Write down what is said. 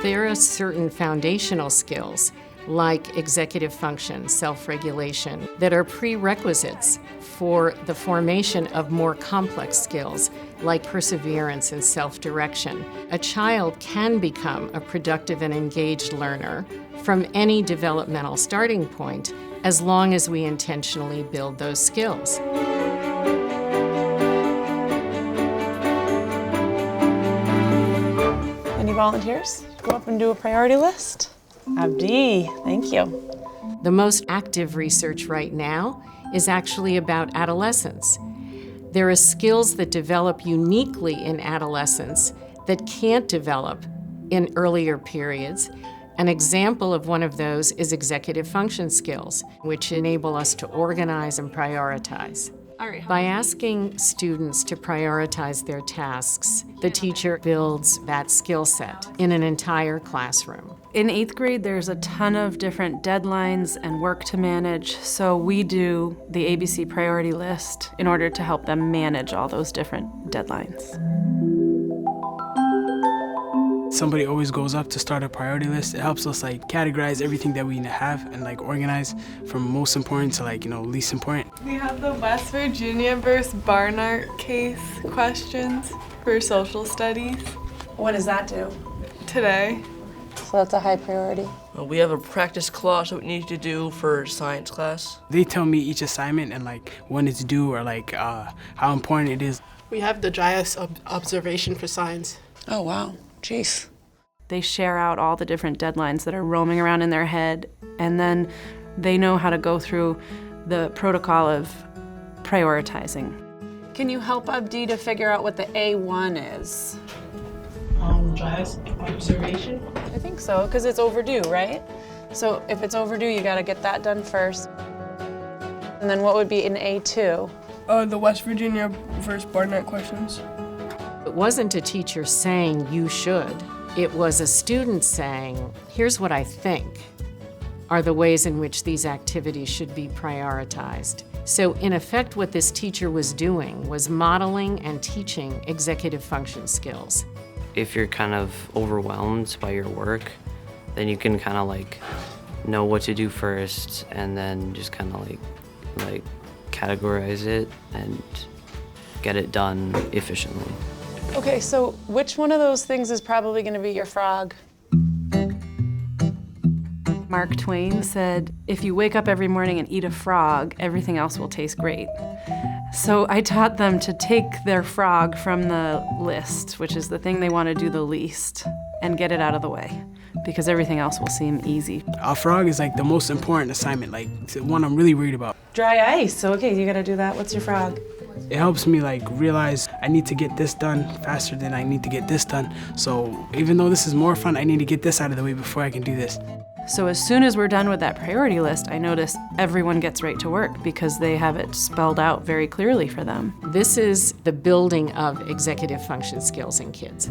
There are certain foundational skills, like executive function, self-regulation, that are prerequisites for the formation of more complex skills, like perseverance and self-direction. A child can become a productive and engaged learner from any developmental starting point, as long as we intentionally build those skills. Any volunteers? Go up and do a priority list? Abdi, thank you. The most active research right now is actually about adolescence. There are skills that develop uniquely in adolescence that can't develop in earlier periods. An example of one of those is executive function skills, which enable us to organize and prioritize. By asking students to prioritize their tasks, the teacher builds that skill set in an entire classroom. In 8th grade, there's a ton of different deadlines and work to manage, so we do the ABC priority list in order to help them manage all those different deadlines. Somebody always goes up to start a priority list. It helps us categorize everything that we have and organize from most important to least important. We have the West Virginia versus Barnard case questions for social studies. What does that do? Today. So that's a high priority. We have a practice clause that we need to do for science class. They tell me each assignment and when it's due or how important it is. We have the driest observation for science. Oh wow, jeez. They share out all the different deadlines that are roaming around in their head, and then they know how to go through the protocol of prioritizing. Can you help Abdi to figure out what the A1 is? Driest observation? I think so, because it's overdue, right? So if it's overdue, you gotta get that done first. And then what would be in A2? The West Virginia versus Barnard questions. It wasn't a teacher saying you should. It was a student saying, here's what I think are the ways in which these activities should be prioritized. So in effect, what this teacher was doing was modeling and teaching executive function skills. If you're kind of overwhelmed by your work, then you can kind of know what to do first and then just kind of categorize it and get it done efficiently. Okay, so which one of those things is probably gonna be your frog? Mark Twain said, if you wake up every morning and eat a frog, everything else will taste great. So I taught them to take their frog from the list, which is the thing they want to do the least, and get it out of the way, because everything else will seem easy. A frog is the most important assignment, the one I'm really worried about. Dry ice, so okay, you gotta do that. What's your frog? It helps me realize I need to get this done faster than I need to get this done. So even though this is more fun, I need to get this out of the way before I can do this. So as soon as we're done with that priority list, I notice everyone gets right to work because they have it spelled out very clearly for them. This is the building of executive function skills in kids.